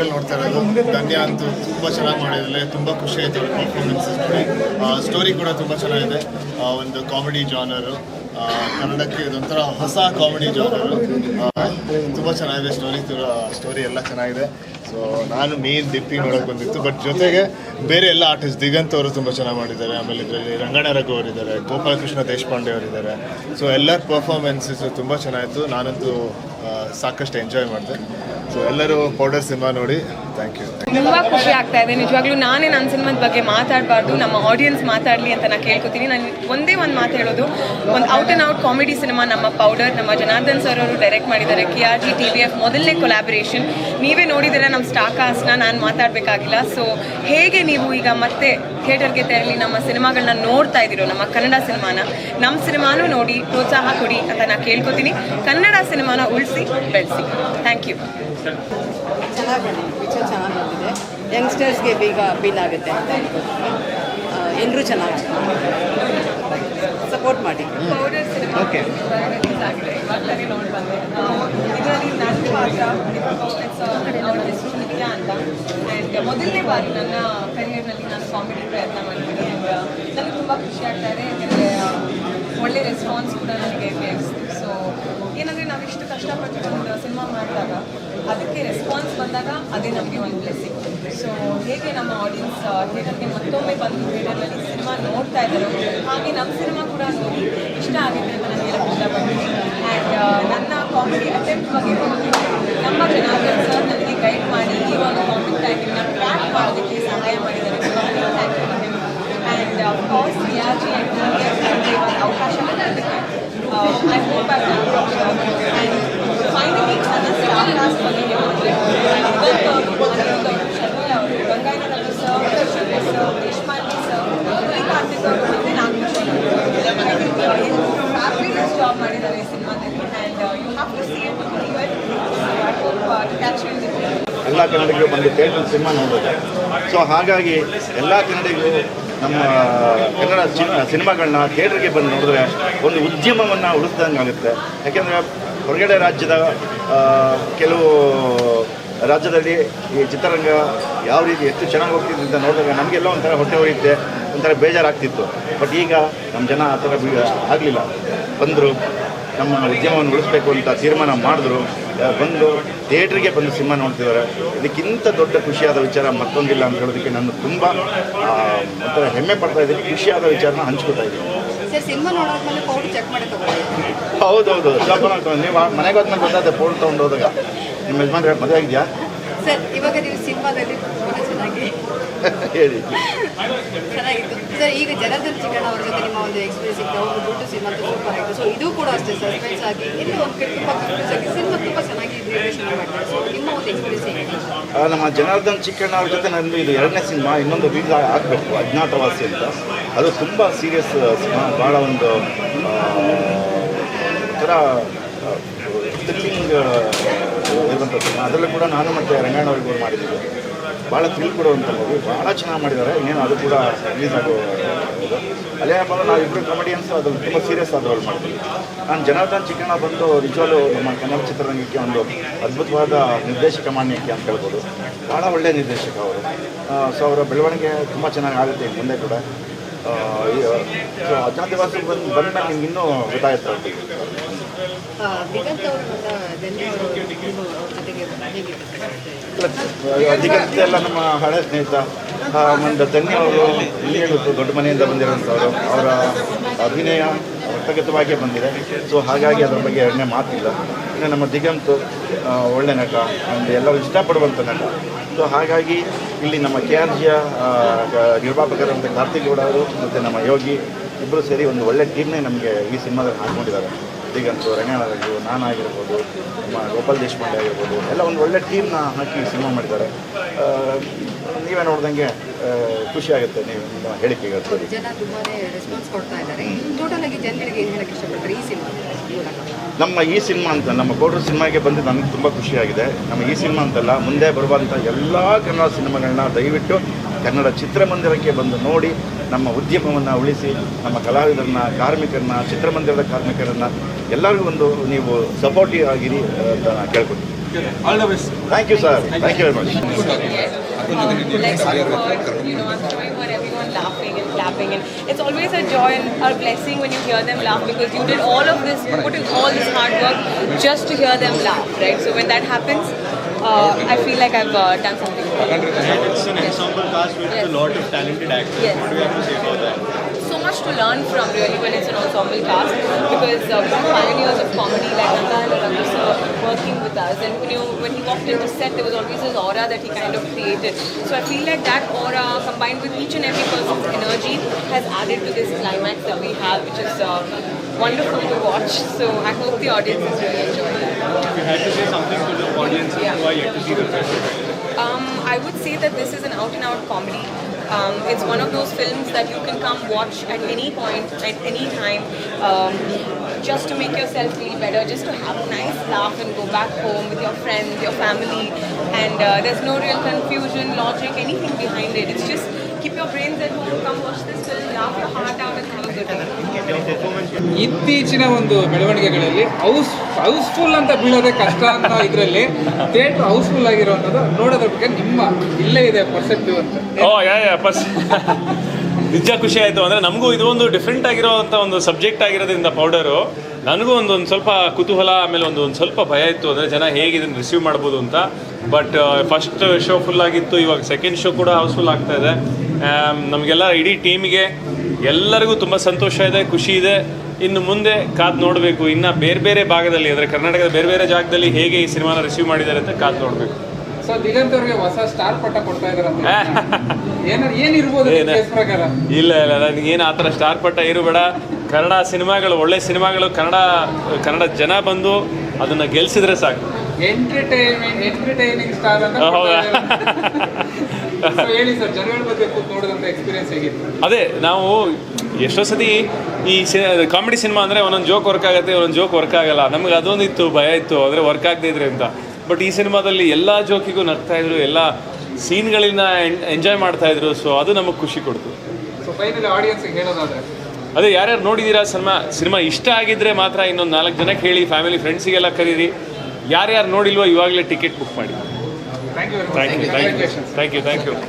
ಥಿಯೇಟ್ರಲ್ಲಿ ನೋಡ್ತಾ ಇರೋದು. ಧನ್ಯ ಅಂತೂ ತುಂಬ ಚೆನ್ನಾಗಿ ಮಾಡಿದ್ದಾರೆ, ತುಂಬ ಖುಷಿ ಆಯಿತು ಪರ್ಫಾರ್ಮೆನ್ಸಸ್ ನೋಡಿ. ಸ್ಟೋರಿ ಕೂಡ ತುಂಬ ಚೆನ್ನಾಗಿದೆ. ಒಂದು ಕಾಮಿಡಿ ಜಾನರು, ಕನ್ನಡಕ್ಕೆ ಇದೊಂಥರ ಹೊಸ ಕಾಮಿಡಿ ಜಾನರು. ತುಂಬ ಚೆನ್ನಾಗಿದೆ ಸ್ಟೋರಿ ಎಲ್ಲ ಚೆನ್ನಾಗಿದೆ. ಸೊ ನಾನು ಮೇನ್ ದಿಪ್ಪಿ ನೋಡೋಕೆ ಬಂದಿತ್ತು, ಬಟ್ ಜೊತೆಗೆ ಬೇರೆ ಎಲ್ಲ ಆರ್ಟಿಸ್ಟ್ ದಿಗಂತ್ ಅವರು ತುಂಬ ಚೆನ್ನಾಗಿ ಮಾಡಿದ್ದಾರೆ. ಆಮೇಲೆ ಇದರಲ್ಲಿ ರಂಗಣ್ಣ ರಘು ಅವರಿದ್ದಾರೆ, ಗೋಪಾಲಕೃಷ್ಣ ದೇಶಪಾಂಡೆ ಅವರಿದ್ದಾರೆ. ಸೊ ಎಲ್ಲರ ಪರ್ಫಾರ್ಮೆನ್ಸಸ್ ತುಂಬ ಚೆನ್ನಾಗಿತ್ತು. ನಾನಂತೂ ಸಾಕಷ್ಟು ಎಂಜಾಯ್ ಮಾಡಿದೆ. ಸೊ ಎಲ್ಲರೂ ಪೌಡರ್ ಸಿನಿಮಾ ನೋಡಿ. Thank you. ತುಂಬ ಖುಷಿ ಆಗ್ತಾ ಇದೆ ನಿಜವಾಗ್ಲೂ. ನಾನೇ ನನ್ನ ಸಿನಿಮಾದ ಬಗ್ಗೆ ಮಾತಾಡಬಾರ್ದು, ನಮ್ಮ ಆಡಿಯನ್ಸ್ ಮಾತಾಡಲಿ ಅಂತ ನಾನು ಕೇಳ್ಕೊತೀನಿ. ನಾನು ಒಂದೇ ಒಂದು ಮಾತು ಹೇಳೋದು, ಒಂದು out and out comedy cinema ನಮ್ಮ ಪೌಡರ್, ನಮ್ಮ ಜನಾರ್ದನ್ ಸರ್ ಅವರು ಡೈರೆಕ್ಟ್ ಮಾಡಿದ್ದಾರೆ. KRG TVF ಮೊದಲನೇ ಕೊಲಾಬರೇಷನ್. ನೀವೇ ನೋಡಿದರೆ ನಮ್ಮ ಸ್ಟಾರ್ ಕಾಸ್ಟ್ನ ನಾನು ಮಾತಾಡಬೇಕಾಗಿಲ್ಲ. ಸೊ ಹೇಗೆ ನೀವು ಈಗ ಮತ್ತೆ ಥಿಯೇಟರ್ಗೆ ತೆರಳಿ ನಮ್ಮ ಸಿನಿಮಾಗಳನ್ನ ನೋಡ್ತಾ ಇದ್ದೀರೋ, ನಮ್ಮ ಕನ್ನಡ ಸಿನಿಮಾನ, ನಮ್ಮ ಸಿನಿಮಾನೂ ನೋಡಿ ಪ್ರೋತ್ಸಾಹ ಕೊಡಿ ಅಂತ ನಾನು ಕೇಳ್ಕೊತೀನಿ. ಕನ್ನಡ ಸಿನಿಮಾನ ಉಳಿಸಿ ಬೆಳೆಸಿ. Thank you. ಚೆನ್ನಾಗಿ ಪಿಕ್ಚರ್ ಚೆನ್ನಾಗಿ ಬಂದಿದೆ. ಯಂಗ್ಸ್ಟರ್ಸ್ಗೆ ಬೇಗ ಅಪೀಲ್ ಆಗುತ್ತೆ ಅಂತ ಅನ್ಕೋತೀನಿ. ಎಲ್ಲರೂ ಚೆನ್ನಾಗಿ ಸಪೋರ್ಟ್ ಮಾಡಿ. ಪೌಡರ್ ಸಿನಿಮಾ ರಿಲೀಸ್ ಆಗಿದೆ, ಇವಾಗಲೇ ನೋಡಿ ಬಂದೆ. ಇದರಲ್ಲಿ ನನ್ನ ಪಾತ್ರ ಅವಳ ಹೆಸರು ನಿತ್ಯ ಅಂತ. ಆ್ಯಂಡ್ ಮೊದಲನೇ ಬಾರಿ ನನ್ನ ಕರಿಯರ್ನಲ್ಲಿ ನಾನು ಕಾಮಿಡಿ ಪ್ರಯತ್ನ ಮಾಡಿದ್ದೀನಿ. ಆ್ಯಂಡ್ ನನಗೆ ತುಂಬ ಖುಷಿ ಆಗ್ತಾ ಇದೆ, ಯಾಕೆಂದರೆ ಒಳ್ಳೆ ರೆಸ್ಪಾನ್ಸ್ ಕೂಡ ನನಗೆ ಬೇಕಿತ್ತು. ಸೊ ಏನಂದರೆ ನಾವು ಇಷ್ಟು ಕಷ್ಟಪಟ್ಟು ಒಂದು ಸಿನಿಮಾ ಮಾಡಿದಾಗ ಅದಕ್ಕೆ ರೆಸ್ಪಾನ್ಸ್ ಬಂದಾಗ ಅದೇ ನಮಗೆ ಒಂದು ಬ್ಲೆಸ್ಸಿಂಗ್. ಸೊ ಹೇಗೆ ನಮ್ಮ ಆಡಿಯನ್ಸ್ ಥಿಯೇಟರ್ಗೆ ಮತ್ತೊಮ್ಮೆ ಬಂದು ಥಿಯೇಟರ್ನಲ್ಲಿ ಸಿನಿಮಾ ನೋಡ್ತಾ ಇದ್ದಾರೋ, ಹಾಗೆ ನಮ್ಮ ಸಿನಿಮಾ ಕೂಡ ನೋಡಿ ಇಷ್ಟ ಆಗಿದೆ ಅಂತ ನಾನು ಹೇಳಕ್ಕೆ ಇಷ್ಟಪಡ್ತೀನಿ. ಆ್ಯಂಡ್ ನನ್ನ ಕಾಮಿಡಿ ಅಟೆಂಪ್ಟ್ ಬಗ್ಗೆ ನಮ್ಮ ಜನಾರ್ದನ್ ಸರ್ ನನಗೆ ಗೈಡ್ ಮಾಡಿ ಈ ಒಂದು ಕಾಮಿಡಿ ಟೈಮಿಂಗ್ನ ಟ್ರ್ಯಾಕ್ ಮಾಡೋದಕ್ಕೆ ಸಹಾಯ ಮಾಡಿದ್ದಾರೆ. ಥ್ಯಾಂಕ್ ಯು ನಿಮ್. ಆ್ಯಂಡ್ ಅಫ್ಕೋರ್ಸ್ KRG ಆ್ಯಂಡ್ ನನಗೆ ಒಂದು ಅವಕಾಶ ಮಾಡೋದಕ್ಕೆ I hope I and finally ನನ್ನ ಸ್ಟಾರ್ ಕಾಸ್ಟ್ ಬಗ್ಗೆ ಹೇಳಿದ್ರೆ ದಿಗಂತ್ ಅವರು, ಶರ್ಮಿಳ ಅವರು, Rangayana Raghu sir, sir, Deshpande sir, Karthik ಅವರು ಮತ್ತು ನಾಗೇಶ್ ಅವರು ಫ್ಯಾಬ್ಯುಲಸ್ ಜಾಬ್ ಮಾಡಿದ್ದಾರೆ ಈ ಸಿನಿಮಾದಲ್ಲಿ. And you have to see it to believe it. I hope to catch you in the ಎಲ್ಲ ಕನ್ನಡಿಗರು ಬಂದು ಥಿಯೇಟರ್ ಸಿನಿಮಾ ನೋಡೋದು. ಸೊ ಹಾಗಾಗಿ ಎಲ್ಲ ಕನ್ನಡಿಗರು ನಮ್ಮ ಕನ್ನಡ ಸಿನಿಮಾಗಳನ್ನ ಥಿಯೇಟ್ರಿಗೆ ಬಂದು ನೋಡಿದ್ರೆ ಒಂದು ಉದ್ಯಮವನ್ನು ಉಳಿಸ್ದಂಗೆ ಆಗುತ್ತೆ. ಯಾಕೆಂದರೆ ಹೊರಗಡೆ ರಾಜ್ಯದ ಕೆಲವು ರಾಜ್ಯದಲ್ಲಿ ಈ ಚಿತ್ರರಂಗ ಯಾವ ರೀತಿ ಎಷ್ಟು ಚೆನ್ನಾಗಿ ಹೋಗ್ತಿತ್ತು ಅಂತ ನೋಡಿದಾಗ ನಮಗೆಲ್ಲ ಒಂಥರ ಹೊಟ್ಟೆ ಹೊಡೆಯುತ್ತೆ, ಒಂಥರ ಬೇಜಾರಾಗ್ತಿತ್ತು. ಬಟ್ ಈಗ ನಮ್ಮ ಜನ ಆ ಥರ ಆಗಲಿಲ್ಲ, ಬಂದರು, ನಮ್ಮ ಉದ್ಯಮವನ್ನು ಉಳಿಸ್ಬೇಕು ಅಂತ ತೀರ್ಮಾನ ಮಾಡಿದ್ರು, ಬಂದು ಥಿಯೇಟ್ರಿಗೆ ಬಂದು ಸಿನಿಮಾ ನೋಡ್ತಿದ್ದಾರೆ. ಇದಕ್ಕಿಂತ ದೊಡ್ಡ ಖುಷಿಯಾದ ವಿಚಾರ ಮತ್ತೊಂದಿಲ್ಲ ಅಂತ ಹೇಳೋದಕ್ಕೆ ನಾನು ತುಂಬ ಒಂಥರ ಹೆಮ್ಮೆ ಪಡ್ತಾ ಇದ್ದೀನಿ. ಖುಷಿಯಾದ ವಿಚಾರನ ಹಂಚ್ಕೊತಾ ಇದ್ದೀನಿ. ಹೌದೌದು, ಸ್ವಲ್ಪ ನೀವು ಮನೆಗೆ ಹೋದ್ಮೇಲೆ ಗೊತ್ತಾಗುತ್ತೆ ಪೌಡರ್ ತೊಗೊಂಡು ಹೋದಾಗ. ನಿಮ್ಮ ಯಜಮಾನ್ರೆ ಮದುವೆ ಆಗಿದೆಯಾ ಸರ್? ಇವಾಗ ನೀವು ಸಿನಿಮಾದಲ್ಲಿ ಚೆನ್ನಾಗಿ ಹೇಳಿ. ಚೆನ್ನಾಗಿತ್ತು ಸರ್. ಈಗ ಜನಾರ್ದನ್ ಚಿಕ್ಕಣ್ಣ ಅವ್ರ ಜೊತೆ ನಿಮ್ಮ ಒಂದು ಎಕ್ಸ್ಪೀರಿಯನ್ಸ್ ಇತ್ತು, ಅವರು ಬಿಟ್ಟು ಸಿನಿಮಾ ಸೂಪರ್ ಆಯಿತು. ಸೊ ಇದು ಕೂಡ ಅಷ್ಟೇ ಸಸ್ಪೆನ್ಸ್ ಆಗಿ ಎಲ್ಲ ಒಂದು ತುಂಬ ಕನ್ಫ್ಯೂಸ್ ಆಗಿ ಸಿನಿಮಾ ತುಂಬ ಚೆನ್ನಾಗಿ ನಿರ್ದೇಶನ ಮಾಡ್ತಾರೆ. ಸೊ ನಿಮ್ಮ ಒಂದು ಎಕ್ಸ್ಪೀರಿಯನ್ಸ್ ಹೇಗೆ? ನಮ್ಮ ಜನಾರ್ದನ್ ಚಿಕ್ಕಣ್ಣ ಅವ್ರ ಜೊತೆ ನಂದು ಇದು 2ನೇ ಸಿನಿಮಾ, ಇನ್ನೊಂದು ರಿಲೀಸ್ ಆಗಬೇಕು, ಅಜ್ಞಾತವಾಸಿ ಅಂತ. ಅದು ತುಂಬ ಸೀರಿಯಸ್ ಸಿನಿಮಾ, ಭಾಳ ಒಂದು ಥರ ಥ್ರಿಲ್ಲಿಂಗ್ ಇರುವಂಥ ಸಿನಿಮಾ. ಅದರಲ್ಲೂ ಕೂಡ ನಾನು ಮತ್ತು ರಂಗಣ್ಣ ಅವ್ರಿಗೂ ಮಾಡಿದ್ದೀವಿ. ಭಾಳ ಥ್ರಿಲ್ ಕೊಡುವಂಥ ಮೂವಿ, ಭಾಳ ಚೆನ್ನಾಗಿ ಮಾಡಿದ್ದಾರೆ. ಇನ್ನೇನು ಅದು ಕೂಡ ರಿಲೀಸ್ ಆಗೋ ಇದು. ಅಲ್ಲೇ ಬಂದು ನಾವಿಬ್ಬರು ಕಾಮಿಡಿಯನ್ಸ್ ಅದ್ರಲ್ಲಿ ತುಂಬ ಸೀರಿಯಸ್ ಆದ ರೋಲ್ ಮಾಡ್ತೀವಿ. ನಾನು ಜನಾರ್ದನ್ ಚಿಕ್ಕಣ್ಣ ಬಂದು ನಿಜವಾಗ್ಲೂ ನಮ್ಮ ಕನ್ನಡ ಚಿತ್ರರಂಗಕ್ಕೆ ಒಂದು ಅದ್ಭುತವಾದ ನಿರ್ದೇಶಕ ಮಾನ್ಯಕ್ಕೆ ಅಂತ ಹೇಳ್ಬೋದು. ಭಾಳ ಒಳ್ಳೆಯ ನಿರ್ದೇಶಕ ಅವರು. ಸೊ ಅವರ ಬೆಳವಣಿಗೆ ತುಂಬ ಚೆನ್ನಾಗಿ ಆಗುತ್ತೆ ಮುಂದೆ ಕೂಡ. ಸೊ ಅಜ್ಞಾತವಾಸಿ ಬಂದಾಗ ನಿಮ್ಗೆ ಇನ್ನೂ ಗೊತ್ತಾಗುತ್ತೆ. ದಿಗಂತ್ ಅವರು ಮತ್ತು ಧನ್ಯ ಅವರು ಜೊತೆಗೆ ದಿಗಂತ್ ಎಲ್ಲ ನಮ್ಮ ಹಳೆ ಸ್ನೇಹಿತ. ಒಂದು ಧನ್ಯ ಅವರು ಇಲ್ಲಿ ದೊಡ್ಡ ಮನೆಯಿಂದ ಬಂದಿರೋಂಥವ್ರು. ಅವರ ಅಭಿನಯ ಅರ್ಥಗತವಾಗಿಯೇ ಬಂದಿದೆ. ಸೊ ಹಾಗಾಗಿ ಅದರ ಬಗ್ಗೆ ಎರಡನೇ ಮಾತಿಲ್ಲ. ಇನ್ನು ನಮ್ಮ ದಿಗಂತ್ ಒಳ್ಳೆ ನಟ, ಒಂದು ಎಲ್ಲರೂ ಇಷ್ಟಪಡುವಂಥ ನಟ. ಸೊ ಹಾಗಾಗಿ ಇಲ್ಲಿ ನಮ್ಮ KRGಯ ನಿರ್ಮಾಪಕರಂತೆ ಕಾರ್ತಿಕ್ ಗೌಡ ಅವರು ಮತ್ತು ನಮ್ಮ ಯೋಗಿ ಇಬ್ಬರು ಸೇರಿ ಒಂದು ಒಳ್ಳೆ ಟೀಮ್ನೇ ನಮಗೆ ಈ ಸಿನಿಮಾದಲ್ಲಿ ಹಾಕ್ಕೊಂಡಿದ್ದಾರೆ. ದಿಗಂತ್, ರಂಗಣ್ಣ ರಘು, ನಾನಾಗಿರ್ಬೋದು, ನಮ್ಮ ಗೋಪಾಲ್ ದೇಶಪಾಂಡೆ ಆಗಿರ್ಬೋದು, ಎಲ್ಲ ಒಂದು ಒಳ್ಳೆ ಟೀಮ್ನ ಹಾಕಿ ಸಿನಿಮಾ ಮಾಡಿದ್ದಾರೆ. ನೀವೇ ನೋಡ್ದಂಗೆ ಖುಷಿ ಆಗುತ್ತೆ ನೀವು ನಿಮ್ಮ ಹೇಳಿಕೆಗೆ. ಜನ ತುಂಬಾ ರೆಸ್ಪಾನ್ಸ್ ಕೊಡ್ತಾ ಇದ್ದಾರೆ. ಟೋಟಲ್ ಆಗಿ ಜನಗಳಿಗೆ ಏನು ಹೇಳಕ್ಕೆ ಇಷ್ಟಪಡ್ತಾರೆ ಈ ಸಿನಿಮಾ ಮೂಲಕ? ನಮ್ಮ ಈ ಸಿನಿಮಾ ಅಂತ ನಮ್ಮ ಪೌಡರ್ ಸಿನಿಮಾಗೆ ಬಂದು ನನಗೆ ತುಂಬ ಖುಷಿಯಾಗಿದೆ. ನಮ್ಮ ಈ ಸಿನಿಮಾ ಅಂತಲ್ಲ, ಮುಂದೆ ಬರುವಂಥ ಎಲ್ಲ ಕನ್ನಡ ಸಿನಿಮಾಗಳನ್ನ ದಯವಿಟ್ಟು ಕನ್ನಡ ಚಿತ್ರಮಂದಿರಕ್ಕೆ ಬಂದು ನೋಡಿ ನಮ್ಮ ಉದ್ಯಮವನ್ನು ಉಳಿಸಿ, ನಮ್ಮ ಕಲಾವಿದರನ್ನ, ಕಾರ್ಮಿಕರನ್ನ, ಚಿತ್ರಮಂದಿರದ ಕಾರ್ಮಿಕರನ್ನು ಎಲ್ಲರಿಗೂ ಒಂದು ನೀವು ಸಪೋರ್ಟಿವ್ ಆಗಿರಿ ಅಂತ ನಾನು ಕೇಳ್ಕೊತೀನಿ. All the best. Thank you sir, thank you very much. Like I'm showing her everyone laughing and clapping, and it's always a joy and a blessing when you hear them laugh, because you did all of this, put in all this hard work just to hear them laugh, right? So when that happens, I feel like I've done something. It's an ensemble cast with a lot of talented actors. Yes. What do you have to say about that? So much to learn from really when it's an ensemble cast, because pioneers of comedy like Nanda and Raghu sir working with us, and when he walked into set, there was always this aura that he kind of created. So I feel like that aura combined with each and every person's energy has added to this climax that we have, which is wonderful to watch. So I hope the audience is really enjoying it. If you had to say something to the audience who are yet to see the film, I would say that this is an out-and-out comedy. It's one of those films that you can come watch at any point, at any time, just to make yourself feel better, just to have a nice laugh and go back home with your friends, your family, and there's no real confusion, logic, anything behind it. It's just keep your brains at home, come watch this film, laugh your heart out and have a good time. ಇತ್ತೀಚಿನ ಒಂದು ಬೆಳವಣಿಗೆಗಳಲ್ಲಿ house full ಅಂತ ಬೀಳೋದೇ ಕಷ್ಟ ಅನ್ನೋ ಇದರಲ್ಲಿ theatre house full ಆಗಿರುವಂಥದ್ದು ನೋಡೋದ್ರ ಬಗ್ಗೆ ನಿಮ್ಮ ಇಲ್ಲೇ ಇದೆ ಪರ್ಸೆಪ್ಟಿವ್ ಅಂತ. ನಿಜ ಖುಷಿ ಆಯಿತು. ಅಂದರೆ ನಮಗೂ ಇದು ಒಂದು ಡಿಫ್ರೆಂಟ್ ಆಗಿರೋವಂಥ ಒಂದು ಸಬ್ಜೆಕ್ಟ್ ಆಗಿರೋದ್ರಿಂದ ಪೌಡರು ನನಗೂ ಒಂದು ಸ್ವಲ್ಪ ಕುತೂಹಲ, ಆಮೇಲೆ ಒಂದು ಸ್ವಲ್ಪ ಭಯ ಇತ್ತು, ಅಂದರೆ ಜನ ಹೇಗೆ ಇದನ್ನು ರಿಸೀವ್ ಮಾಡ್ಬೋದು ಅಂತ. ಬಟ್ ಫಸ್ಟ್ ಶೋ ಫುಲ್ ಆಗಿತ್ತು, ಇವಾಗ ಸೆಕೆಂಡ್ ಶೋ ಕೂಡ ಹೌಸ್ಫುಲ್ ಆಗ್ತಾ ಇದೆ. ನಮಗೆಲ್ಲ ಇಡೀ ಟೀಮಿಗೆ ಎಲ್ಲರಿಗೂ ತುಂಬ ಸಂತೋಷ ಇದೆ, ಖುಷಿ ಇದೆ. ಇನ್ನು ಮುಂದೆ ಕಾದು ನೋಡಬೇಕು, ಇನ್ನು ಬೇರೆ ಬೇರೆ ಭಾಗದಲ್ಲಿ, ಅಂದರೆ ಕರ್ನಾಟಕದ ಬೇರೆ ಬೇರೆ ಜಾಗದಲ್ಲಿ ಹೇಗೆ ಈ ಸಿನಿಮಾನ ರಿಸೀವ್ ಮಾಡಿದ್ದಾರೆ ಅಂತ ಕಾದು ನೋಡಬೇಕು. ಸೊ ದಿಗಂತ್ ಅವ್ರಿಗೆ ಹೊಸ ಸ್ಟಾರ್ ಪಟ್ಟ ಕೊಡ್ತಾ ಇದಾರಂತ ಏನಿರ್ಬೋದು ಪ್ರಕಾರ? ಇಲ್ಲ ನನಗೇನು ಆ ಥರ ಸ್ಟಾರ್ ಪಟ್ಟ ಇರಬೇಡ. ಕನ್ನಡ ಸಿನಿಮಾಗಳು, ಒಳ್ಳೆ ಸಿನಿಮಾಗಳು, ಕನ್ನಡ ಜನ ಬಂದು ಅದನ್ನು ಗೆಲ್ಸಿದ್ರೆ ಸಾಕು. ಎಂಟರ್ಟೈನಿಂಗ್ ಸ್ಟಾರ್ ಅಂತ ಹೌದಾ? ಹೇಳಿ ಸರ್, ಜನಗಳ ಬಗ್ಗೆ ನೋಡಿದಂಥ ಎಕ್ಸ್ಪೀರಿಯನ್ಸ್ ಹೇಗಿತ್ತು? ಅದೇ ನಾವು ಎಷ್ಟೋ ಸತಿ ಈ ಕಾಮಿಡಿ ಸಿನಿಮಾ ಅಂದರೆ ಒಂದೊಂದು ಜೋಕ್ ವರ್ಕ್ ಆಗುತ್ತೆ, ಒಂದೊಂದು ಜೋಕ್ ವರ್ಕ್ ಆಗಲ್ಲ. ನಮ್ಗೆ ಅದೊಂದಿತ್ತು, ಭಯ ಇತ್ತು, ಅಂದರೆ ವರ್ಕ್ ಆಗದೆ ಇದ್ರೆ ಅಂತ. ಬಟ್ ಈ ಸಿನಿಮಾದಲ್ಲಿ ಎಲ್ಲ ಜೋಕಿಗೂ ನಗ್ತಾಯಿದ್ರು, ಎಲ್ಲ ಸೀನ್ಗಳನ್ನ ಎಂಜಾಯ್ ಮಾಡ್ತಾಯಿದ್ರು. ಸೊ ಅದು ನಮಗೆ ಖುಷಿ ಕೊಡ್ತು. ಸೊ ಫೈನಲಿ ಆಡಿಯನ್ಸ್ಗೆ ಹೇಳೋದಾದ್ರೆ ಅದೇ, ಯಾರ್ಯಾರು ನೋಡಿದ್ದೀರಾ ಸಿನಿಮಾ ಇಷ್ಟ ಆಗಿದ್ದರೆ ಮಾತ್ರ ಇನ್ನೊಂದು 4 ಜನಕ್ಕೆ ಹೇಳಿ, ಫ್ಯಾಮಿಲಿ ಫ್ರೆಂಡ್ಸಿಗೆಲ್ಲ ಕರೀರಿ. ಯಾರ್ಯಾರು ನೋಡಿಲ್ವೋ ಇವಾಗಲೇ ಟಿಕೆಟ್ ಬುಕ್ ಮಾಡಿ. Thank you. Thank you.